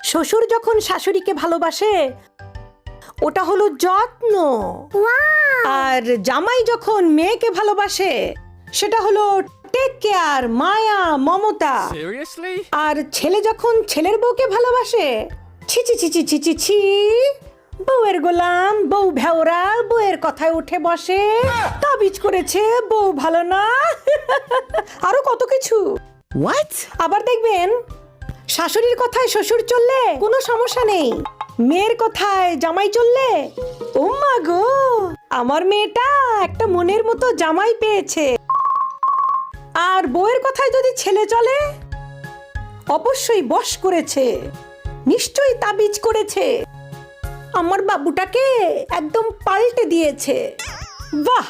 শ্বশুর যখন শাশুড়িকে ভালোবাসে ওটা হলো যত্ন, আর জামাই যখন মেয়েকে ভালোবাসে সেটা হলো টেক কেয়ার, মায়া, মমতা। Seriously? আর ছেলে যখন ছেলের বউকে ভালোবাসে, ছি ছি ছি ছি ছি ছি ছি, বউয়ের গোলাম, বউ ভেওরা, বউয়ের কথায় উঠে বসে, তাবিজ করেছে, বউ ভালো না, আরো কত কিছু। What? আবার দেখবেন শাশুড়ির কথায় শ্বশুর চললে কোনো সমস্যা নেই, মেয়ের কথায় জামাই চললে ও মা গো, আমার মেয়েটা একটা মনের মতো জামাই পেয়েছে। আর বউয়ের কথায় যদি ছেলে চলে, অবশ্যই বশ করেছে, নিশ্চয়ই তাবিজ করেছে, আমার বাবুটাকে একদম পাল্টে দিয়েছে। বাহ!